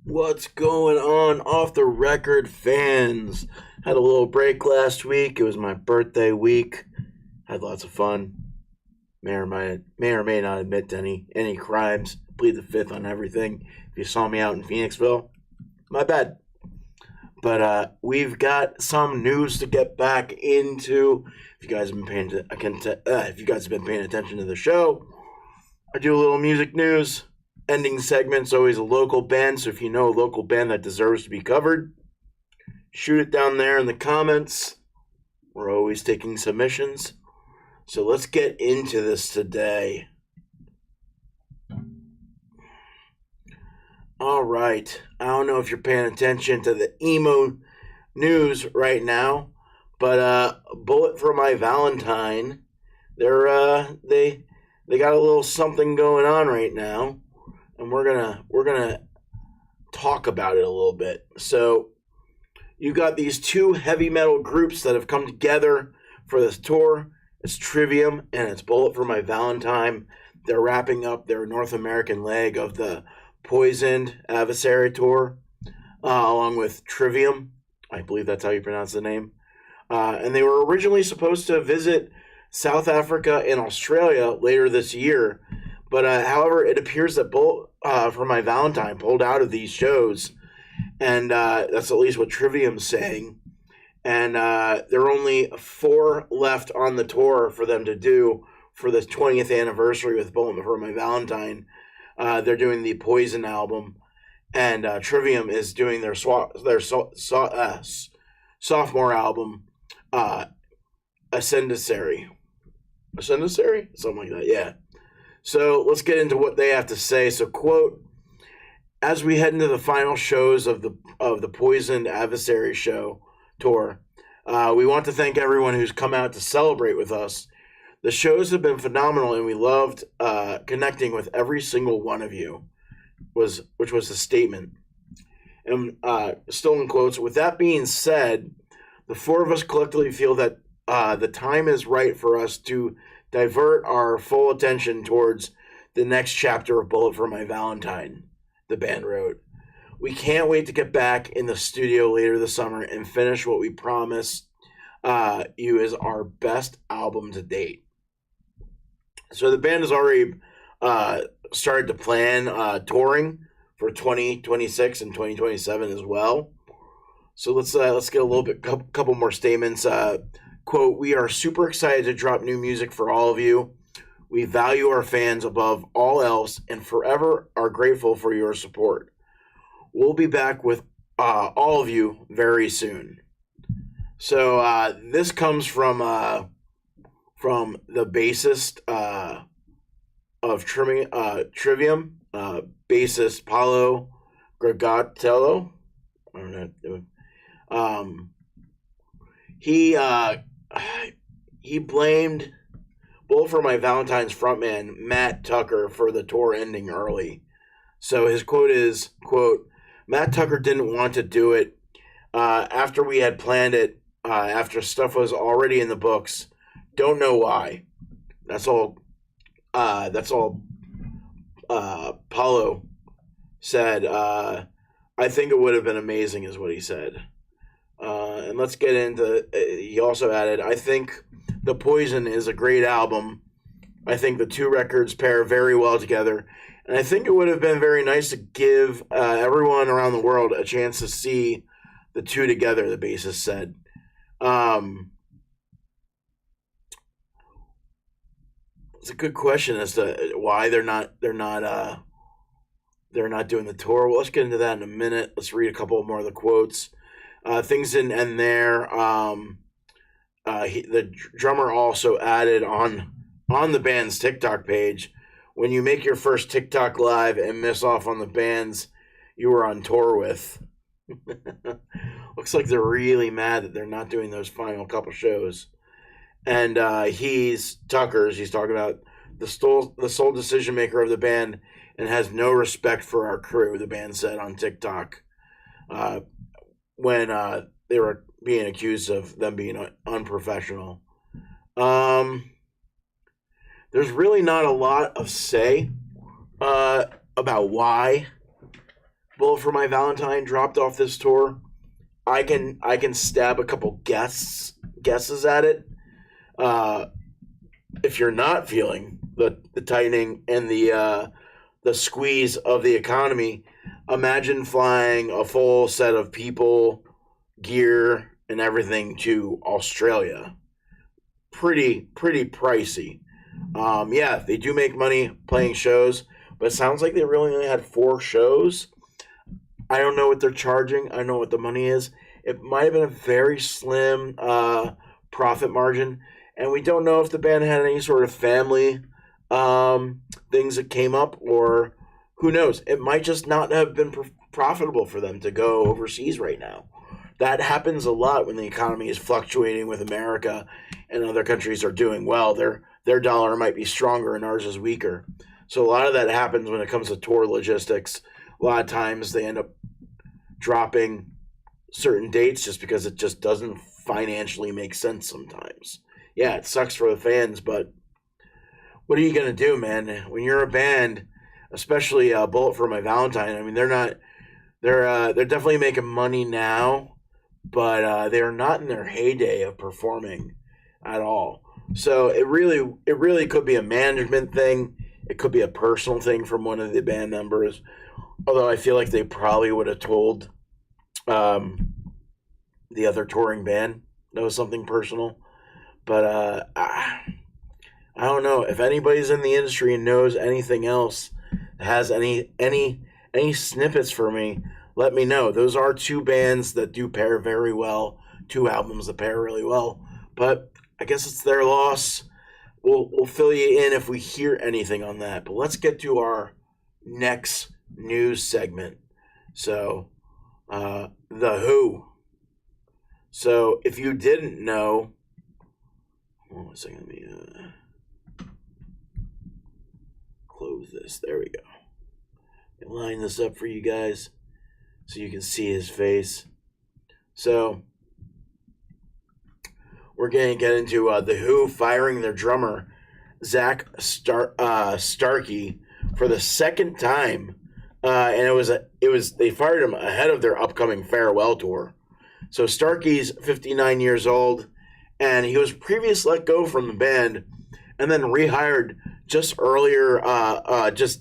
What's going on, off the record fans? Had a little break last week. It was my birthday week. Had lots of fun. May or may not admit to any crimes. Plead the fifth on everything. If you saw me out in Phoenixville, my bad. But we've got some news to get back into. If you guys have been paying attention to the show, I do a little music news. Ending segment's always a local band, so if you know a local band that deserves to be covered, shoot it down there in the comments. We're always taking submissions. So let's get into this today. All right. I don't know if you're paying attention to the emo news right now, but Bullet for My Valentine, they got a little something going on right now, and we're gonna talk about it a little bit. So you got these two heavy metal groups that have come together for this tour. It's Trivium and it's Bullet for My Valentine. They're wrapping up their North American leg of the Poisoned Adversary tour, along with Trivium. I believe that's how you pronounce the name. And they were originally supposed to visit South Africa and Australia later this year. But however, it appears that Bullet for My Valentine pulled out of these shows. And that's at least what Trivium's saying. And there are only 4 left on the tour for them to do for the 20th anniversary with Bullet for My Valentine. They're doing the Poison album, and Trivium is doing their sophomore album, Ascendisary. Ascendisary? Something like that, yeah. So let's get into what they have to say. So, quote, as we head into the final shows of the Poisoned Adversary show tour, we want to thank everyone who's come out to celebrate with us. The shows have been phenomenal, and we loved connecting with every single one of you, which was the statement. And still in quotes, with that being said, the 4 of us collectively feel that the time is right for us to divert our full attention towards the next chapter of Bullet for My Valentine, the band wrote. We can't wait to get back in the studio later this summer and finish what we promised you is our best album to date. So the band has already started to plan touring for 2026 and 2027 as well. So let's get a little bit, couple more statements. Quote, we are super excited to drop new music for all of you. We value our fans above all else and forever are grateful for your support. We'll be back with all of you very soon. So this comes from the bassist of Trivium, bassist Paolo Gregatello. I don't know. He blamed Bullet for My Valentine's frontman Matt Tucker for the tour ending early. So his quote is, quote, Matt Tucker didn't want to do it after we had planned it, after stuff was already in the books. Don't know why. That's all Paulo said. I think it would have been amazing is what he said. And let's get into, he also added, I think The Poison is a great album. I think the 2 records pair very well together. And I think it would have been very nice to give everyone around the world a chance to see the 2 together, the bassist said. It's a good question as to why they're not doing the tour. Well, let's get into that in a minute. Let's read a couple more of the quotes. Things didn't end there. The drummer also added on the band's TikTok page, when you make your first TikTok live and miss off on the bands you were on tour with. Looks like they're really mad that they're not doing those final couple shows. And he's talking about the sole decision maker of the band and has no respect for our crew, the band said on TikTok. When they were being accused of them being unprofessional. There's really not a lot of say about why Bullet for My Valentine dropped off this tour. I can stab a couple guesses at it. Uh, if you're not feeling the tightening and the squeeze of the economy, imagine flying a full set of people, gear, and everything to Australia. Pretty pricey. Yeah, they do make money playing shows, but it sounds like they really only had 4 shows. I don't know what they're charging. I don't know what the money is. It might have been a very slim profit margin, and we don't know if the band had any sort of family things that came up, or who knows. It might just not have been profitable for them to go overseas right now. That happens a lot when the economy is fluctuating with America and other countries are doing well. Their dollar might be stronger and ours is weaker. So a lot of that happens when it comes to tour logistics. A lot of times they end up dropping certain dates just because it just doesn't financially make sense sometimes. Yeah, it sucks for the fans, but what are you going to do, man? When you're a band, especially Bullet for My Valentine, I mean, they're definitely making money now, but they're not in their heyday of performing at all. So it really could be a management thing. It could be a personal thing from one of the band members. Although I feel like they probably would have told the other touring band that was something personal. But I don't know if anybody's in the industry and knows anything else, has any snippets for me. Let me know. Those are 2 bands that do pair very well. 2 albums that pair really well. But I guess it's their loss. We'll fill you in if we hear anything on that. But let's get to our next news segment. So, The Who. So, if you didn't know, hold on a second, let me close this. There we go. Line this up for you guys so you can see his face. So, we're going to get into The Who firing their drummer, Zach Starkey, for the second time. And they fired him ahead of their upcoming farewell tour. So Starkey's 59 years old, and he was previously let go from the band and then rehired just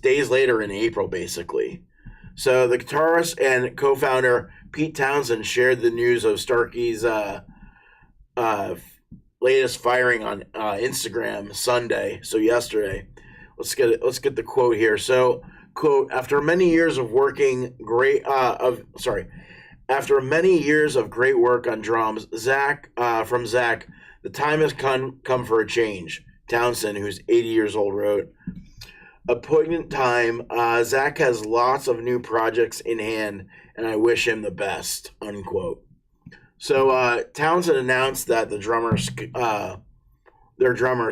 days later in April, basically. So the guitarist and co-founder Pete Townsend shared the news of Starkey's latest firing on Instagram Sunday, so yesterday. Let's get the quote here. So, quote, after many years of great work on drums, Zach, the time has come for a change. Townsend, who's 80 years old, wrote, a poignant time. Zach has lots of new projects in hand, and I wish him the best, unquote. So Townsend announced that their drummer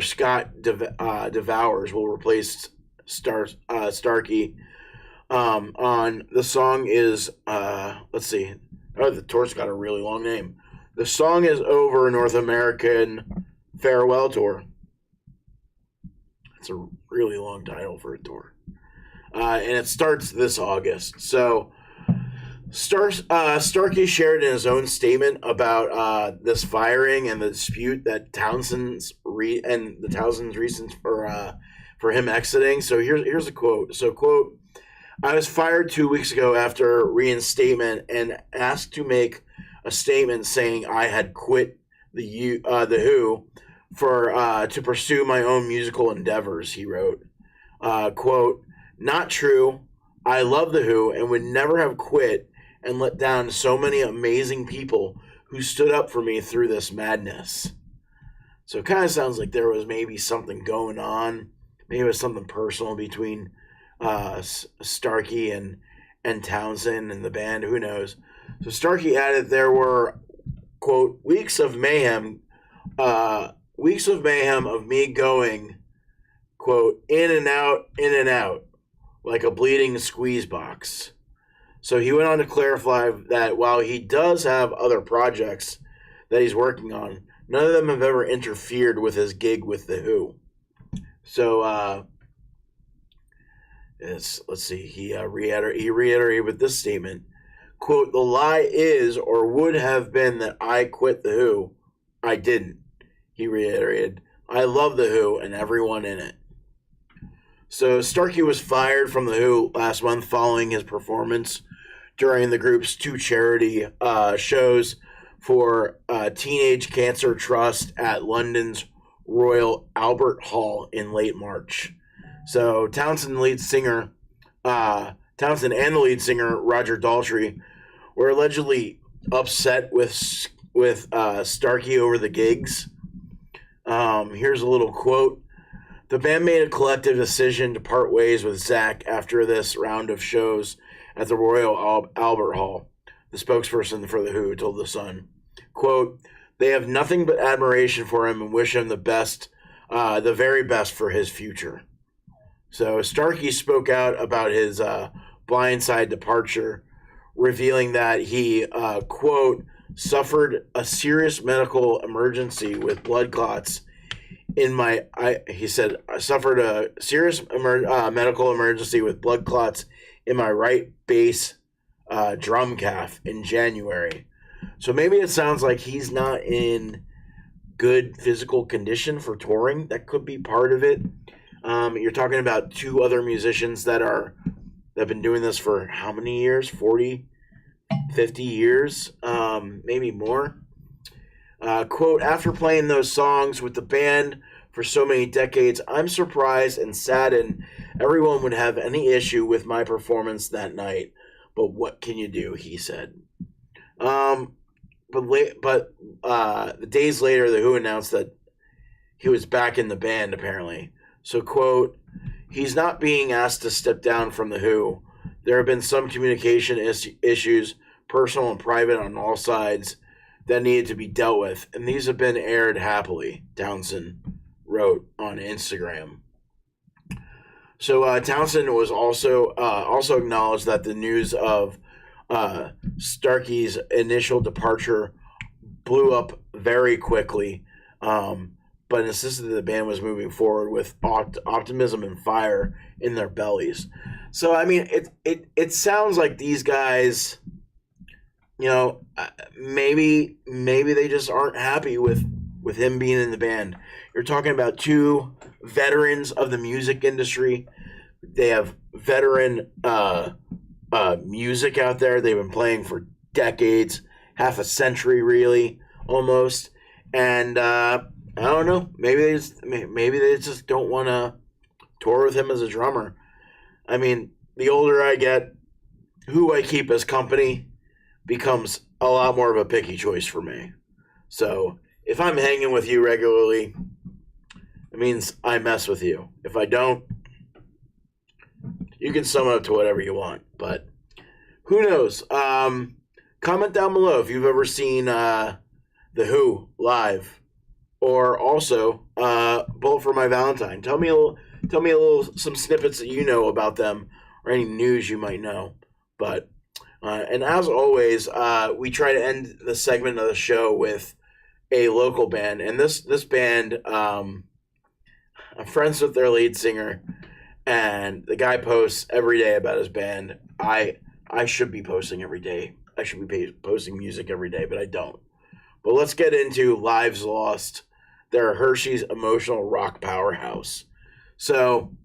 Scott Devours will replace Starkey. On the song is let's see. Oh, the tour's got a really long name. The song is Over North American Farewell Tour. It's a really long title for a tour, and it starts this August. So. Starkey shared in his own statement about this firing and the dispute that Townsend's reasons for him exiting. So here's a quote. So, quote, I was fired 2 weeks ago after reinstatement and asked to make a statement saying I had quit the Who to pursue my own musical endeavors, he wrote. Quote, not true. I love the Who and would never have quit and let down so many amazing people who stood up for me through this madness. So it kind of sounds like there was maybe something going on. Maybe it was something personal between Starkey and Townsend and the band. Who knows? So Starkey added there were, quote, weeks of mayhem of me going, quote, in and out, like a bleeding squeeze box. So he went on to clarify that while he does have other projects that he's working on, none of them have ever interfered with his gig with The Who. So Let's see. He reiterated with this statement, quote, "The lie is or would have been that I quit The Who. I didn't." He reiterated, "I love The Who and everyone in it." So Starkey was fired from The Who last month following his performance during the group's two charity shows for Teenage Cancer Trust at London's Royal Albert Hall in late March. So Townsend and the lead singer Roger Daltrey were allegedly upset with Starkey over the gigs. Here's a little quote. "The band made a collective decision to part ways with Zach after this round of shows at the Royal Albert Hall," the spokesperson for The Who told The Sun. Quote, "They have nothing but admiration for him and wish him the best, the very best for his future." So Starkey spoke out about his blindside departure, revealing that he, quote, "suffered a serious medical emergency with blood clots in my," he said, "I suffered a serious medical emergency with blood clots in my right bass drum calf in January." So maybe it sounds like he's not in good physical condition for touring. That could be part of it. You're talking about two other musicians that have been doing this for how many years? 40, 50 years, maybe more. Quote, "After playing those songs with the band for so many decades, I'm surprised and saddened everyone would have any issue with my performance that night. But what can you do?" he said. But the days later, The Who announced that he was back in the band, apparently. So, quote, "He's not being asked to step down from The Who. There have been some communication issues, personal and private on all sides, that needed to be dealt with, and these have been aired happily," Townsend wrote on Instagram. So Townsend was also acknowledged that the news of Starkey's initial departure blew up very quickly, but insisted that the band was moving forward with optimism and fire in their bellies. So I mean, it sounds like these guys, maybe they just aren't happy with him being in the band. You're talking about two veterans of the music industry. They have veteran music out there. They've been playing for decades, half a century, really, almost. And I don't know. Maybe they just don't want to tour with him as a drummer. I mean, the older I get, who I keep as company becomes a lot more of a picky choice for me. So if I'm hanging with you regularly, it means I mess with you. If I don't, you can sum it up to whatever you want. But who knows? Comment down below if you've ever seen The Who live, or also Bullet for My Valentine. Tell me some snippets that you know about them, or any news you might know. But and as always, we try to end the segment of the show with a local band, and this band, I'm friends with their lead singer, and the guy posts every day about his band. I should be posting every day. I should be posting music every day, but I don't. But let's get into Lives Lost. They're Hershey's emotional rock powerhouse. So,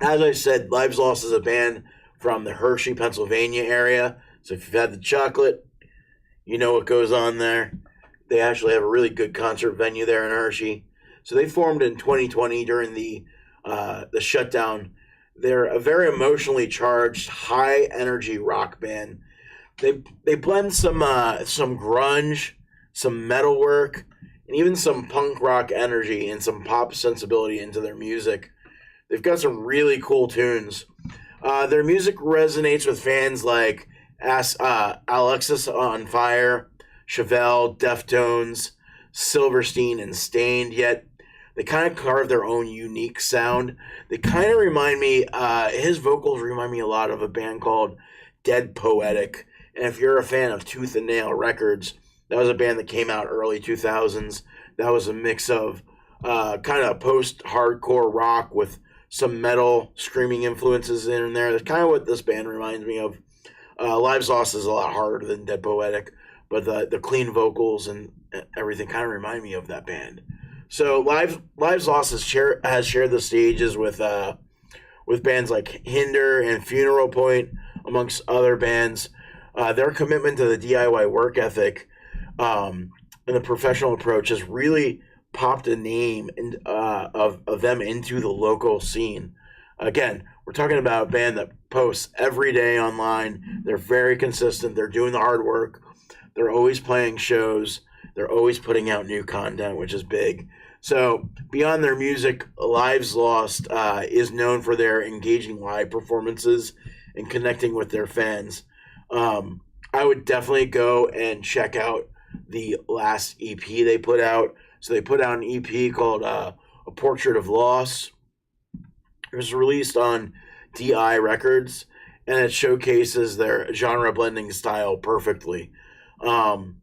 as I said, Lives Lost is a band from the Hershey, Pennsylvania area. So if you've had the chocolate, you know what goes on there. They actually have a really good concert venue there in Hershey. So they formed in 2020 during the shutdown. They're a very emotionally charged, high energy rock band. They blend some grunge, some metalwork, and even some punk rock energy and some pop sensibility into their music. They've got some really cool tunes. Their music resonates with fans like Alexis on Fire, Chevelle, Deftones, Silverstein, and Stained, yet they kind of carve their own unique sound. They kind of remind me, his vocals remind me a lot of a band called Dead Poetic. And if you're a fan of Tooth and Nail Records, that was a band that came out early 2000s. That was a mix of kind of post-hardcore rock with some metal screaming influences in there. That's kind of what this band reminds me of. Lives Lost is a lot harder than Dead Poetic, but the clean vocals and everything kind of remind me of that band. So Lives Lost has shared the stages with bands like Hinder and Funeral Point, amongst other bands. Their commitment to the DIY work ethic and the professional approach has really popped a name of them into the local scene. Again, we're talking about a band that posts every day online. They're very consistent. They're doing the hard work. They're always playing shows. They're always putting out new content, which is big. So beyond their music, Lives Lost is known for their engaging live performances and connecting with their fans. I would definitely go and check out the last EP they put out. So they put out an EP called A Portrait of Loss. It was released on DI Records, and it showcases their genre blending style perfectly. I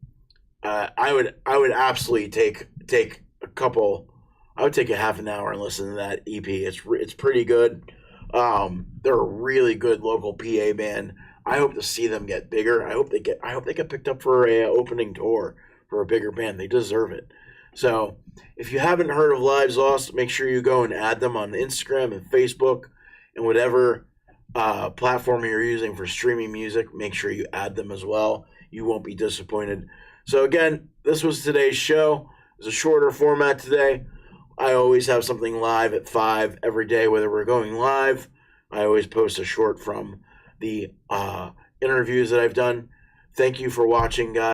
would absolutely take a couple. I would take a half an hour and listen to that EP. It's pretty good. They're a really good local PA band. I hope to see them get bigger. I hope they get picked up for a opening tour for a bigger band. They deserve it. So if you haven't heard of Lives Lost, make sure you go and add them on Instagram and Facebook and whatever platform you're using for streaming music. Make sure you add them as well. You won't be disappointed. So again, this was today's show. It's a shorter format today. I always have something live at 5 every day, whether we're going live. I always post a short from the interviews that I've done. Thank you for watching, guys.